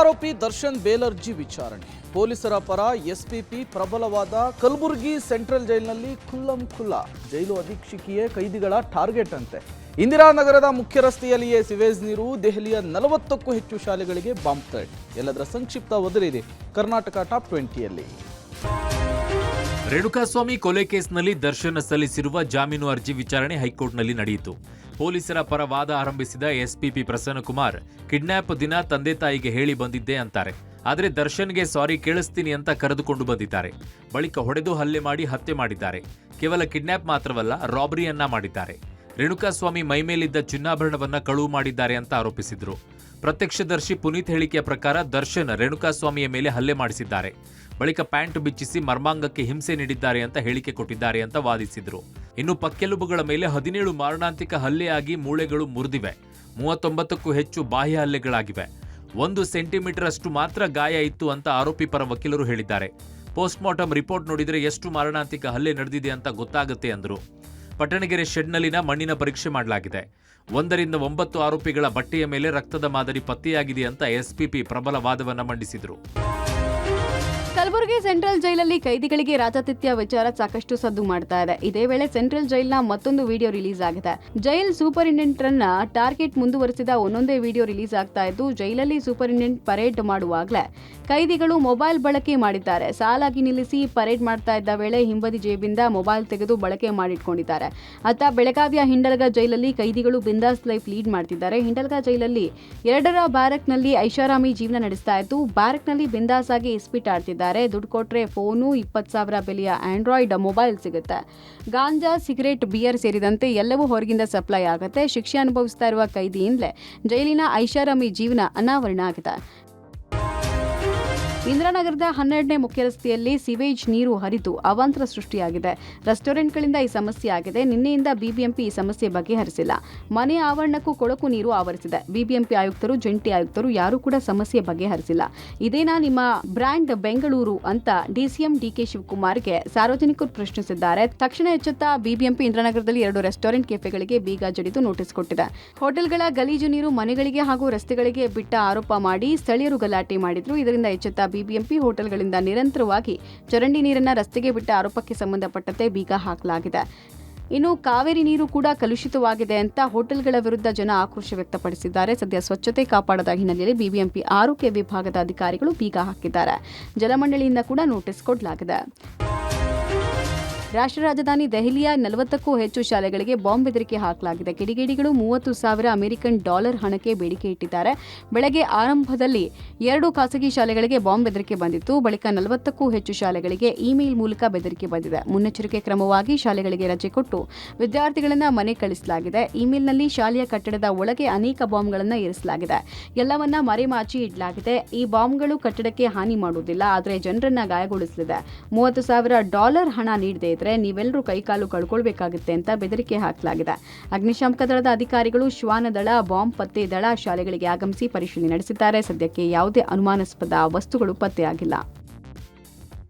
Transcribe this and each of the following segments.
ಆರೋಪಿ ದರ್ಶನ್ ಬೇಲರ್ಜಿ ವಿಚಾರಣೆ. ಪೊಲೀಸರ ಪರ ಎಸ್ಪಿಪಿ ಪ್ರಬಲವಾದ ಕಲಬುರಗಿ ಸೆಂಟ್ರಲ್ ಜೈಲಿನಲ್ಲಿ ಖುಲ್ಲಂಖುಲ್ಲಾ ಜೈಲು ಅಧೀಕ್ಷಕಿಯೇ ಕೈದಿಗಳ ಟಾರ್ಗೆಟ್ ಅಂತೆ. ಇಂದಿರಾನಗರದ ಮುಖ್ಯ ರಸ್ತೆಯಲ್ಲಿಯೇ ಸಿವೇಜ್ ನೀರು, ದೆಹಲಿಯ 40ಕ್ಕೂ ಹೆಚ್ಚು ಶಾಲೆಗಳಿಗೆ ಬಾಂಬ್ ಥ್ರೆಟ್. ಎಲ್ಲದರ ಸಂಕ್ಷಿಪ್ತ ವರದಿ ಕರ್ನಾಟಕ ಟಾಪ್ 20ಯಲ್ಲಿ. ರೇಣುಕಾಸ್ವಾಮಿ ಕೊಲೆ ಕೇಸ್ನಲ್ಲಿ ದರ್ಶನ್ ಸಲ್ಲಿಸಿರುವ ಜಾಮೀನು ಅರ್ಜಿ ವಿಚಾರಣೆ ಹೈಕೋರ್ಟ್ನಲ್ಲಿ ನಡೆಯಿತು. ಪೊಲೀಸರ ಪರ ವಾದ ಆರಂಭಿಸಿದ ಎಸ್ಪಿಪಿ ಪ್ರಸನ್ನಕುಮಾರ್, ಕಿಡ್ನಾಪ್ ದಿನ ತಂದೆ ತಾಯಿಗೆ ಹೇಳಿ ಬಂದಿದ್ದೆ ಅಂತಾರೆ. ಆದರೆ ದರ್ಶನ್ಗೆ ಸಾರಿ ಕೇಳಿಸ್ತೀನಿ ಅಂತ ಕರೆದುಕೊಂಡು ಬಂದಿದ್ದಾರೆ. ಬಳಿಕ ಹೊಡೆದು ಹಲ್ಲೆ ಮಾಡಿ ಹತ್ಯೆ ಮಾಡಿದ್ದಾರೆ. ಕೇವಲ ಕಿಡ್ನಾಪ್ ಮಾತ್ರವಲ್ಲ, ರಾಬರಿಯನ್ನ ಮಾಡಿದ್ದಾರೆ. ರೇಣುಕಾಸ್ವಾಮಿ ಮೈಮೇಲಿದ್ದ ಚಿನ್ನಾಭರಣವನ್ನ ಕಳುವು ಮಾಡಿದ್ದಾರೆ ಅಂತ ಆರೋಪಿಸಿದ್ರು. ಪ್ರತ್ಯಕ್ಷದರ್ಶಿ ಪುನೀತ್ ಹೇಳಿಕೆಯ ಪ್ರಕಾರ ದರ್ಶನ್ ರೇಣುಕಾಸ್ವಾಮಿಯ ಮೇಲೆ ಹಲ್ಲೆ ಮಾಡಿಸಿದ್ದಾರೆ. ಬಳಿಕ ಪ್ಯಾಂಟ್ ಬಿಚ್ಚಿಸಿ ಮರ್ಮಾಂಗಕ್ಕೆ ಹಿಂಸೆ ನೀಡಿದ್ದಾರೆ ಅಂತ ಹೇಳಿಕೆ ಕೊಟ್ಟಿದ್ದಾರೆ ಅಂತ ವಾದಿಸಿದ್ರು. ಇನ್ನು ಪಕ್ಕೆಲುಬುಗಳ ಮೇಲೆ 17 ಮಾರಣಾಂತಿಕ ಹಲ್ಲೆಯಾಗಿ ಮೂಳೆಗಳು ಮುರಿದಿವೆ. 39ಕ್ಕೂ ಹೆಚ್ಚು ಬಾಹ್ಯ ಹಲ್ಲೆಗಳಾಗಿವೆ. 1 ಸೆಂಟಿಮೀಟರ್ ಅಷ್ಟು ಮಾತ್ರ ಗಾಯ ಇತ್ತು ಅಂತ ಆರೋಪಿ ಪರ ವಕೀಲರು ಹೇಳಿದ್ದಾರೆ. ಪೋಸ್ಟ್ ಮಾರ್ಟಮ್ ರಿಪೋರ್ಟ್ ನೋಡಿದರೆ ಎಷ್ಟು ಮಾರಣಾಂತಿಕ ಹಲ್ಲೆ ನಡೆದಿದೆ ಅಂತ ಗೊತ್ತಾಗುತ್ತೆ ಅಂದ್ರು. ಪಟ್ಟಣಗೆರೆ ಶೆಡ್ನಲ್ಲಿನ ಮಣ್ಣಿನ ಪರೀಕ್ಷೆ ಮಾಡಲಾಗಿದೆ. 1 ರಿಂದ 9 ಆರೋಪಿಗಳ ಬಟ್ಟೆಯ ಮೇಲೆ ರಕ್ತದ ಮಾದರಿ ಪತ್ತೆಯಾಗಿದೆ ಅಂತ ಎಸ್ಪಿಪಿ ಪ್ರಬಲ ವಾದವನ್ನ ಮಂಡಿಸಿದ್ರು. ಕಲಬುರಗಿ ಸೆಂಟ್ರಲ್ ಜೈಲಲ್ಲಿ ಕೈದಿಗಳಿಗೆ ರಾಜಾತಿಥ್ಯ ವಿಚಾರ ಸಾಕಷ್ಟು ಸದ್ದು ಮಾಡ್ತಾ ಇದೆ. ಇದೇ ವೇಳೆ ಸೆಂಟ್ರಲ್ ಜೈಲ್ನ ಮತ್ತೊಂದು ವಿಡಿಯೋ ರಿಲೀಸ್ ಆಗಿದೆ. ಜೈಲ್ ಸೂಪರಿಂಟೆಂಡೆಂಟ್ ರನ್ನ ಟಾರ್ಗೆಟ್ ಮುಂದುವರೆಸಿದ ಒಂದೊಂದೇ ವಿಡಿಯೋ ರಿಲೀಸ್ ಆಗ್ತಾ ಇದ್ದು, ಜೈಲಲ್ಲಿ ಸೂಪರಿಂಟೆಂಡೆಂಟ್ ಪರೇಡ್ ಮಾಡುವಾಗಲೇ ಕೈದಿಗಳು ಮೊಬೈಲ್ ಬಳಕೆ ಮಾಡಿದ್ದಾರೆ. ಸಾಲಾಗಿ ನಿಲ್ಲಿಸಿ ಪರೇಡ್ ಮಾಡ್ತಾ ಇದ್ದ ವೇಳೆ ಹಿಂಬದಿ ಜೇಬಿಂದ ಮೊಬೈಲ್ ತೆಗೆದು ಬಳಕೆ ಮಾಡಿಟ್ಕೊಂಡಿದ್ದಾರೆ. ಅತ್ತ ಬೆಳಗಾವಿಯ ಹಿಂಡಲ್ಗ ಜೈಲಲ್ಲಿ ಕೈದಿಗಳು ಬಿಂದಾಸ್ ಲೈಫ್ ಲೀಡ್ ಮಾಡ್ತಿದ್ದಾರೆ. ಹಿಂಡಲ್ಗ ಜೈಲಲ್ಲಿ 2ರ ಬ್ಯಾರಕ್ನಲ್ಲಿ ಐಷಾರಾಮಿ ಜೀವನ ನಡೆಸ್ತಾ ಇದ್ದು, ಬ್ಯಾರಕ್ನಲ್ಲಿ ಬಿಂದಾಸ್ ಆಗಿ ಇಸ್ಪಿಟ್ ಆಡ್ತಿದ್ದಾರೆ. ದುಡ್ಡು ಕೊಟ್ರೆ ಫೋನು, 20,000 ಬೆಲೆಯ ಆಂಡ್ರಾಯ್ಡ್ ಮೊಬೈಲ್ ಸಿಗುತ್ತೆ. ಗಾಂಜಾ, ಸಿಗರೇಟ್, ಬಿಯರ್ ಸೇರಿದಂತೆ ಎಲ್ಲವೂ ಹೊರಗಿಂದ ಸಪ್ಲೈ ಆಗುತ್ತೆ. ಶಿಕ್ಷೆ ಅನುಭವಿಸ್ತಾ ಇರುವ ಕೈದಿಯಿಂದಲೇ ಜೈಲಿನ ಐಷಾರಾಮಿ ಜೀವನ ಅನಾವರಣ ಆಗಿದೆ. ಇಂದಿರಾನಗರದ 12ನೇ ಮುಖ್ಯ ರಸ್ತೆಯಲ್ಲಿ ಸಿವೇಜ್ ನೀರು ಹರಿದು ಅವಾಂತರ ಸೃಷ್ಟಿಯಾಗಿದೆ. ರೆಸ್ಟೋರೆಂಟ್ಗಳಿಂದ ಈ ಸಮಸ್ಯೆ ಆಗಿದೆ. ನಿನ್ನೆಯಿಂದ ಬಿಬಿಎಂಪಿ ಈ ಸಮಸ್ಯೆ ಬಗೆಹರಿಸಿಲ್ಲ. ಮನೆ ಆವರಣಕ್ಕೂ ಕೊಳಕು ನೀರು ಆವರಿಸಿದೆ. ಬಿಬಿಎಂಪಿ ಆಯುಕ್ತರು, ಜಂಟಿ ಆಯುಕ್ತರು ಯಾರೂ ಕೂಡ ಸಮಸ್ಯೆ ಬಗೆಹರಿಸಿಲ್ಲ. ಇದೇನಾ ನಿಮ್ಮ ಬ್ರ್ಯಾಂಡ್ ಬೆಂಗಳೂರು ಅಂತ ಡಿಸಿಎಂ ಡಿಕೆ ಶಿವಕುಮಾರ್ಗೆ ಸಾರ್ವಜನಿಕರು ಪ್ರಶ್ನಿಸಿದ್ದಾರೆ. ತಕ್ಷಣ ಎಚ್ಚೆತ್ತ ಬಿಬಿಎಂಪಿ ಇಂದಿರಾನಗರದಲ್ಲಿ 2 ರೆಸ್ಟೋರೆಂಟ್ ಕೆಫೆಗಳಿಗೆ ಬೀಗ ಜಡಿದು ನೋಟಿಸ್ ಕೊಟ್ಟಿದೆ. ಹೋಟೆಲ್ಗಳ ಗಲೀಜು ನೀರು ಮನೆಗಳಿಗೆ ಹಾಗೂ ರಸ್ತೆಗಳಿಗೆ ಬಿಟ್ಟ ಆರೋಪ ಮಾಡಿ ಸ್ಥಳೀಯರು ಗಲಾಟೆ ಮಾಡಿದ್ರು. ಇದರಿಂದ ಎಚ್ಚೆತ್ತ ಬಿಬಿಎಂಪಿ ಹೋಟೆಲ್ಗಳಿಂದ ನಿರಂತರವಾಗಿ ಚರಂಡಿ ನೀರನ್ನ ರಸ್ತೆಗೆ ಬಿಟ್ಟ ಆರೋಪಕ್ಕೆ ಸಂಬಂಧಪಟ್ಟಂತೆ ಬೀಗ ಹಾಕಲಾಗಿದೆ. ಇನ್ನು ಕಾವೇರಿ ನೀರು ಕೂಡ ಕಲುಷಿತವಾಗಿದೆ ಅಂತ ಹೋಟೆಲ್ಗಳ ವಿರುದ್ಧ ಜನ ಆಕ್ರೋಶ ವ್ಯಕ್ತಪಡಿಸಿದ್ದಾರೆ. ಸದ್ಯ ಸ್ವಚ್ಛತೆ ಕಾಪಾಡದ ಹಿನ್ನೆಲೆಯಲ್ಲಿ ಬಿಬಿಎಂಪಿ ಆರೋಗ್ಯ ವಿಭಾಗದ ಅಧಿಕಾರಿಗಳು ಬೀಗ ಹಾಕಿದ್ದಾರೆ. ಜಲಮಂಡಳಿಯಿಂದ ಕೂಡ ನೋಟಿಸ್ ಕೊಡಲಾಗಿದೆ. ರಾಷ್ಟ್ರ ರಾಜಧಾನಿ ದೆಹಲಿಯ 40ಕ್ಕೂ ಹೆಚ್ಚು ಶಾಲೆಗಳಿಗೆ ಬಾಂಬ್ ಬೆದರಿಕೆ ಹಾಕಲಾಗಿದೆ. ಕಿಡಿಗೇಡಿಗಳು $30,000 ಅಮೆರಿಕನ್ ಹಣಕ್ಕೆ ಬೇಡಿಕೆ ಇಟ್ಟಿದ್ದಾರೆ. ಬೆಳಗ್ಗೆ ಆರಂಭದಲ್ಲಿ 2 ಖಾಸಗಿ ಶಾಲೆಗಳಿಗೆ ಬಾಂಬ್ ಬೆದರಿಕೆ ಬಂದಿತ್ತು. ಬಳಿಕ 40ಕ್ಕೂ ಹೆಚ್ಚು ಶಾಲೆಗಳಿಗೆ ಇಮೇಲ್ ಮೂಲಕ ಬೆದರಿಕೆ ಬಂದಿದೆ. ಮುನ್ನೆಚ್ಚರಿಕೆ ಕ್ರಮವಾಗಿ ಶಾಲೆಗಳಿಗೆ ರಜೆ ಕೊಟ್ಟು ವಿದ್ಯಾರ್ಥಿಗಳನ್ನು ಮನೆ ಕಳಿಸಲಾಗಿದೆ. ಇಮೇಲ್ನಲ್ಲಿ ಶಾಲೆಯ ಕಟ್ಟಡದ ಒಳಗೆ ಅನೇಕ ಬಾಂಬ್ಗಳನ್ನು ಇರಿಸಲಾಗಿದೆ. ಎಲ್ಲವನ್ನ ಮರೆಮಾಚಿ ಇಡಲಾಗಿದೆ. ಈ ಬಾಂಬ್ಗಳು ಕಟ್ಟಡಕ್ಕೆ ಹಾನಿ ಮಾಡುವುದಿಲ್ಲ, ಆದರೆ ಜನರನ್ನ ಗಾಯಗೊಳಿಸಲಿದೆ. $30,000 ಹಣ ನೀಡದೆ ಇದ್ರೆ ನೀವೆಲ್ಲರೂ ಕೈಕಾಲು ಕಳ್ಕೊಳ್ಬೇಕಾಗುತ್ತೆ ಅಂತ ಬೆದರಿಕೆ ಹಾಕಲಾಗಿದೆ. ಅಗ್ನಿಶಾಮಕ ದಳದ ಅಧಿಕಾರಿಗಳು, ಶ್ವಾನ ದಳ, ಬಾಂಬ್ ಪತ್ತೆ ದಳ ಶಾಲೆಗಳಿಗೆ ಆಗಮಿಸಿ ಪರಿಶೀಲನೆ ನಡೆಸಿದ್ದಾರೆ. ಸದ್ಯಕ್ಕೆ ಯಾವುದೇ ಅನುಮಾನಾಸ್ಪದ ವಸ್ತುಗಳು ಪತ್ತೆಯಾಗಿಲ್ಲ.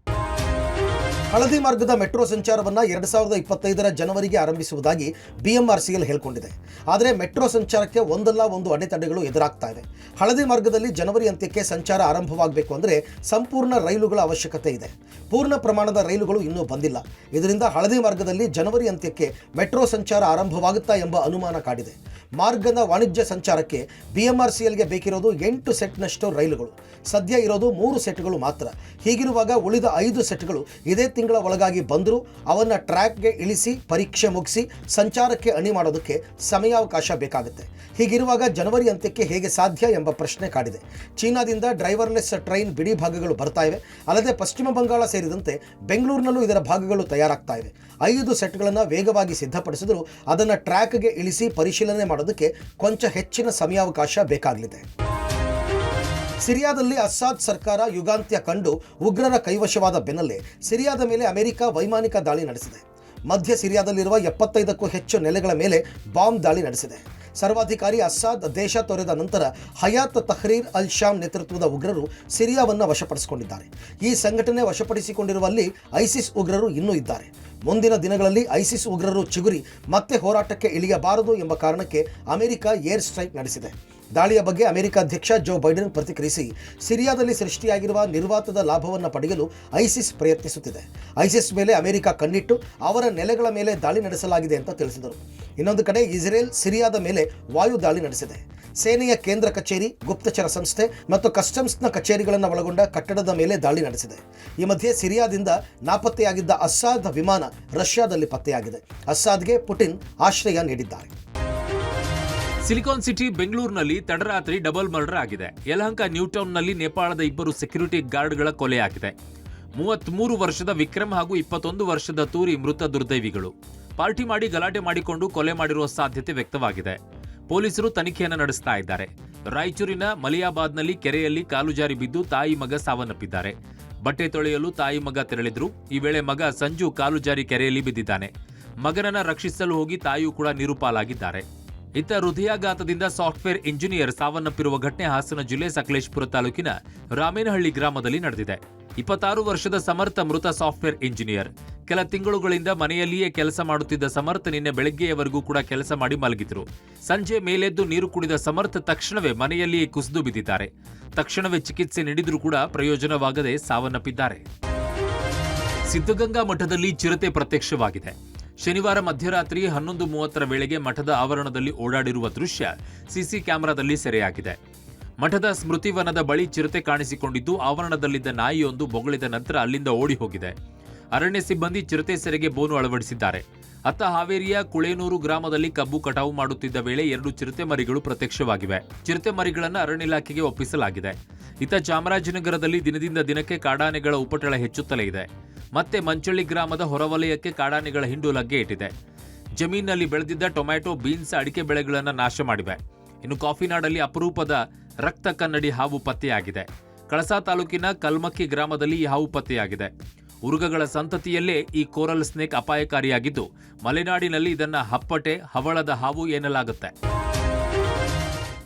ಹಳದಿ ಮಾರ್ಗದ ಮೆಟ್ರೋ ಸಂಚಾರವನ್ನು 2025ರ ಜನವರಿಗೆ ಆರಂಭಿಸುವುದಾಗಿ ಬಿಎಂಆರ್ಸಿಎಲ್ ಹೇಳಿಕೊಂಡಿದೆ. ಆದರೆ ಮೆಟ್ರೋ ಸಂಚಾರಕ್ಕೆ ಒಂದಲ್ಲ ಒಂದು ಅಡೆತಡೆಗಳು ಎದುರಾಗ್ತಾ ಇವೆ. ಹಳದಿ ಮಾರ್ಗದಲ್ಲಿ ಜನವರಿ ಅಂತ್ಯಕ್ಕೆ ಸಂಚಾರ ಆರಂಭವಾಗಬೇಕು ಅಂದರೆ ಸಂಪೂರ್ಣ ರೈಲುಗಳ ಅವಶ್ಯಕತೆ ಇದೆ. ಪೂರ್ಣ ಪ್ರಮಾಣದ ರೈಲುಗಳು ಇನ್ನೂ ಬಂದಿಲ್ಲ. ಇದರಿಂದ ಹಳದಿ ಮಾರ್ಗದಲ್ಲಿ ಜನವರಿ ಅಂತ್ಯಕ್ಕೆ ಮೆಟ್ರೋ ಸಂಚಾರ ಆರಂಭವಾಗುತ್ತಾ ಎಂಬ ಅನುಮಾನ ಕಾಡಿದೆ. ಮಾರ್ಗದ ವಾಣಿಜ್ಯ ಸಂಚಾರಕ್ಕೆ ಬಿಎಂಆರ್ಸಿಎಲ್ಗೆ ಬೇಕಿರೋದು 8 ಸೆಟ್ನಷ್ಟು ರೈಲುಗಳು. ಸದ್ಯ ಇರೋದು 3 ಸೆಟ್ಗಳು ಮಾತ್ರ. ಹೀಗಿರುವಾಗ ಉಳಿದ 5 ಸೆಟ್ಗಳು ಇದೇ ತಿಂಗಳ ಒಳಗಾಗಿ ಬಂದರೂ ಅವನ್ನ ಟ್ರ್ಯಾಕ್ಗೆ ಇಳಿಸಿ ಪರೀಕ್ಷೆ ಮುಗಿಸಿ ಸಂಚಾರಕ್ಕೆ ಅಣಿ ಮಾಡೋದಕ್ಕೆ ಸಮಯಾವಕಾಶ ಬೇಕಾಗುತ್ತೆ. ಹೀಗಿರುವಾಗ ಜನವರಿ ಅಂತ್ಯಕ್ಕೆ ಹೇಗೆ ಸಾಧ್ಯ ಎಂಬ ಪ್ರಶ್ನೆ ಕಾಡಿದೆ. ಚೀನಾದಿಂದ ಡ್ರೈವರ್ಲೆಸ್ ಟ್ರೈನ್ ಬಿಡಿ ಭಾಗಗಳು ಬರ್ತಾ ಇವೆ. ಅಲ್ಲದೆ ಪಶ್ಚಿಮ ಬಂಗಾಳ ಸೇರಿದಂತೆ ಬೆಂಗಳೂರಿನಲ್ಲೂ ಇದರ ಭಾಗಗಳು ತಯಾರಾಗ್ತಾ ಇವೆ. 5 ಸೆಟ್ಗಳನ್ನು ವೇಗವಾಗಿ ಸಿದ್ಧಪಡಿಸಿದರೂ ಅದನ್ನು ಟ್ರ್ಯಾಕ್ಗೆ ಇಳಿಸಿ ಪರಿಶೀಲನೆ ಮಾಡೋದಕ್ಕೆ ಕೊಂಚ ಹೆಚ್ಚಿನ ಸಮಯಾವಕಾಶ ಬೇಕಾಗಲಿದೆ. ಸಿರಿಯಾದಲ್ಲಿ ಅಸ್ಸಾದ್ ಸರ್ಕಾರ ಯುಗಾಂತ್ಯ ಕಂಡು ಉಗ್ರರ ಕೈವಶವಾದ ಬೆನ್ನಲ್ಲೇ ಸಿರಿಯಾದ ಮೇಲೆ ಅಮೆರಿಕ ವೈಮಾನಿಕ ದಾಳಿ ನಡೆಸಿದೆ. ಮಧ್ಯ ಸಿರಿಯಾದಲ್ಲಿರುವ 75ಕ್ಕೂ ಹೆಚ್ಚು ನೆಲೆಗಳ ಮೇಲೆ ಬಾಂಬ್ ದಾಳಿ ನಡೆಸಿದೆ. ಸರ್ವಾಧಿಕಾರಿ ಅಸ್ಸಾದ್ ದೇಶ ತೊರೆದ ನಂತರ ಹಯಾತ್ ತಹ್ರೀರ್ ಅಲ್ ಶಾಮ್ ನೇತೃತ್ವದ ಉಗ್ರರು ಸಿರಿಯಾವನ್ನು ವಶಪಡಿಸಿಕೊಂಡಿದ್ದಾರೆ. ಈ ಸಂಘಟನೆ ವಶಪಡಿಸಿಕೊಂಡಿರುವಲ್ಲಿ ಐಸಿಸ್ ಉಗ್ರರು ಇನ್ನೂ ಇದ್ದಾರೆ. ಮುಂದಿನ ದಿನಗಳಲ್ಲಿ ಐಸಿಸ್ ಉಗ್ರರು ಚಿಗುರಿ ಮತ್ತೆ ಹೋರಾಟಕ್ಕೆ ಇಳಿಯಬಾರದು ಎಂಬ ಕಾರಣಕ್ಕೆ ಅಮೆರಿಕ ಏರ್ ಸ್ಟ್ರೈಕ್ ನಡೆಸಿದೆ. ದಾಳಿಯ ಬಗ್ಗೆ ಅಮೆರಿಕ ಅಧ್ಯಕ್ಷ ಜೋ ಬೈಡೆನ್ ಪ್ರತಿಕ್ರಿಯಿಸಿ, ಸಿರಿಯಾದಲ್ಲಿ ಸೃಷ್ಟಿಯಾಗಿರುವ ನಿರ್ವಾತದ ಲಾಭವನ್ನು ಪಡೆಯಲು ಐಸಿಸ್ ಪ್ರಯತ್ನಿಸುತ್ತಿದೆ. ಐಸಿಸ್ ಮೇಲೆ ಅಮೆರಿಕ ಕಣ್ಣಿಟ್ಟು ಅವರ ನೆಲೆಗಳ ಮೇಲೆ ದಾಳಿ ನಡೆಸಲಾಗಿದೆ ಅಂತ ತಿಳಿಸಿದರು. ಇನ್ನೊಂದು ಕಡೆ ಇಸ್ರೇಲ್ ಸಿರಿಯಾದ ಮೇಲೆ ವಾಯು ದಾಳಿ ನಡೆಸಿದೆ. ಸೇನೆಯ ಕೇಂದ್ರ ಕಚೇರಿ, ಗುಪ್ತಚರ ಸಂಸ್ಥೆ ಮತ್ತು ಕಸ್ಟಮ್ಸ್ನ ಕಚೇರಿಗಳನ್ನು ಒಳಗೊಂಡ ಕಟ್ಟಡದ ಮೇಲೆ ದಾಳಿ ನಡೆಸಿದೆ. ಈ ಮಧ್ಯೆ ಸಿರಿಯಾದಿಂದ ನಾಪತ್ತೆಯಾಗಿದ್ದ ಅಸ್ಸಾದ್ ವಿಮಾನ ರಷ್ಯಾದಲ್ಲಿ ಪತ್ತೆಯಾಗಿದೆ. ಅಸ್ಸಾದ್ಗೆ ಪುಟಿನ್ ಆಶ್ರಯ ನೀಡಿದ್ದಾರೆ. ಸಿಲಿಕಾನ್ ಸಿಟಿ ಬೆಂಗಳೂರಿನಲ್ಲಿ ತಡರಾತ್ರಿ ಡಬಲ್ ಮರ್ಡರ್ ಆಗಿದೆ. ಯಲಹಂಕ ನ್ಯೂಟೌನ್ನಲ್ಲಿ ನೇಪಾಳದ 2 ಸೆಕ್ಯೂರಿಟಿ ಗಾರ್ಡ್ಗಳ ಕೊಲೆಯಾಗಿದೆ. 33 ವರ್ಷದ ವಿಕ್ರಮ್ ಹಾಗೂ 21 ವರ್ಷದ ತೂರಿ ಮೃತ ದುರ್ದೈವಿಗಳು. ಪಾರ್ಟಿ ಮಾಡಿ ಗಲಾಟೆ ಮಾಡಿಕೊಂಡು ಕೊಲೆ ಮಾಡಿರುವ ಸಾಧ್ಯತೆ ವ್ಯಕ್ತವಾಗಿದೆ. ಪೊಲೀಸರು ತನಿಖೆಯನ್ನು ನಡೆಸ್ತಾ ಇದ್ದಾರೆ. ರಾಯಚೂರಿನ ಮಲಿಯಾಬಾದ್ನಲ್ಲಿ ಕೆರೆಯಲ್ಲಿ ಕಾಲು ಜಾರಿ ಬಿದ್ದು ತಾಯಿ ಮಗ ಸಾವನ್ನಪ್ಪಿದ್ದಾರೆ. ಬಟ್ಟೆ ತೊಳೆಯಲು ತಾಯಿ ಮಗ ತೆರಳಿದ್ರು. ಈ ವೇಳೆ ಮಗ ಸಂಜು ಕಾಲು ಜಾರಿ ಕೆರೆಯಲ್ಲಿ ಬಿದ್ದಿದ್ದಾನೆ. ಮಗನನ್ನ ರಕ್ಷಿಸಲು ಹೋಗಿ ತಾಯಿಯೂ ಕೂಡ ನೀರು ಪಾಲಾಗಿದ್ದಾರೆ. ಇತ್ತ ಹೃದಯಾಘಾತದಿಂದ ಸಾಫ್ಟ್ವೇರ್ ಇಂಜಿನಿಯರ್ ಸಾವನ್ನಪ್ಪಿರುವ ಘಟನೆ ಹಾಸನ ಜಿಲ್ಲೆ ಸಕಲೇಶಪುರ ತಾಲೂಕಿನ ರಾಮೇನಹಳ್ಳಿ ಗ್ರಾಮದಲ್ಲಿ ನಡೆದಿದೆ. 26 ವರ್ಷದ ಸಮರ್ಥ ಮೃತ ಸಾಫ್ಟ್ವೇರ್ ಇಂಜಿನಿಯರ್. ಕೆಲ ತಿಂಗಳುಗಳಿಂದ ಮನೆಯಲ್ಲಿಯೇ ಕೆಲಸ ಮಾಡುತ್ತಿದ್ದ ಸಮರ್ಥ ನಿನ್ನೆ ಬೆಳಗ್ಗೆಯವರೆಗೂ ಕೂಡ ಕೆಲಸ ಮಾಡಿ ಮಲಗಿದ್ರು. ಸಂಜೆ ಮೇಲೆದ್ದು ನೀರು ಕುಡಿದ ಸಮರ್ಥ ತಕ್ಷಣವೇ ಮನೆಯಲ್ಲಿಯೇ ಕುಸಿದು ಬಿದ್ದಿದ್ದಾರೆ. ತಕ್ಷಣವೇ ಚಿಕಿತ್ಸೆ ನೀಡಿದ್ರೂ ಕೂಡ ಪ್ರಯೋಜನವಾಗದೆ ಸಾವನ್ನಪ್ಪಿದ್ದಾರೆ. ಸಿದ್ಧಗಂಗಾ ಮಠದಲ್ಲಿ ಚಿರತೆ ಪ್ರತ್ಯಕ್ಷವಾಗಿದೆ. ಶನಿವಾರ ಮಧ್ಯರಾತ್ರಿ 11:30 ವೇಳೆಗೆ ಮಠದ ಆವರಣದಲ್ಲಿ ಓಡಾಡಿರುವ ದೃಶ್ಯ ಸಿಸಿ ಕ್ಯಾಮೆರಾದಲ್ಲಿ ಸೆರೆಯಾಗಿದೆ. ಮಠದ ಸ್ಮೃತಿವನದ ಬಳಿ ಚಿರತೆ ಕಾಣಿಸಿಕೊಂಡಿದ್ದು, ಆವರಣದಲ್ಲಿದ್ದ ನಾಯಿಯೊಂದು ಬೊಗಳಿದ ನಂತರ ಅಲ್ಲಿಂದ ಓಡಿ ಹೋಗಿದೆ. ಅರಣ್ಯ ಸಿಬ್ಬಂದಿ ಚಿರತೆ ಸೆರೆಗೆ ಬೋನು ಅಳವಡಿಸಿದ್ದಾರೆ. ಅತ್ತ ಹಾವೇರಿಯ ಕುಳೇನೂರು ಗ್ರಾಮದಲ್ಲಿ ಕಬ್ಬು ಕಟಾವು ಮಾಡುತ್ತಿದ್ದ ವೇಳೆ 2 ಚಿರತೆ ಮರಿಗಳು ಪ್ರತ್ಯಕ್ಷವಾಗಿವೆ. ಚಿರತೆ ಮರಿಗಳನ್ನು ಅರಣ್ಯ ಇಲಾಖೆಗೆ ಒಪ್ಪಿಸಲಾಗಿದೆ. ಇತ್ತ ಚಾಮರಾಜನಗರದಲ್ಲಿ ದಿನದಿಂದ ದಿನಕ್ಕೆ ಕಾಡಾನೆಗಳ ಉಪಟಳ ಹೆಚ್ಚುತ್ತಲೇ ಇದೆ. ಮತ್ತೆ ಮಂಚಳ್ಳಿ ಗ್ರಾಮದ ಹೊರವಲಯಕ್ಕೆ ಕಾಡಾನೆಗಳ ಹಿಂಡು ಲಗ್ಗೆ ಇಟ್ಟಿದೆ. ಜಮೀನಿನಲ್ಲಿ ಬೆಳೆದಿದ್ದ ಟೊಮ್ಯಾಟೊ, ಬೀನ್ಸ್, ಅಡಿಕೆ ಬೆಳೆಗಳನ್ನು ನಾಶ ಮಾಡಿವೆ. ಇನ್ನು ಕಾಫಿನಾಡಲ್ಲಿ ಅಪರೂಪದ ರಕ್ತ ಕನ್ನಡಿ ಹಾವು ಪತ್ತೆಯಾಗಿದೆ. ಕಳಸಾ ತಾಲೂಕಿನ ಕಲ್ಮಕ್ಕಿ ಗ್ರಾಮದಲ್ಲಿ ಈ ಹಾವು ಪತ್ತೆಯಾಗಿದೆ. ಉರುಗಗಳ ಸಂತತಿಯಲ್ಲೇ ಈ ಕೋರಲ್ ಸ್ನೇಕ್ ಅಪಾಯಕಾರಿಯಾಗಿದ್ದು, ಮಲೆನಾಡಿನಲ್ಲಿ ಇದನ್ನ ಹಪ್ಪಟೆ, ಹವಳದ ಹಾವು ಎನ್ನಲಾಗುತ್ತೆ.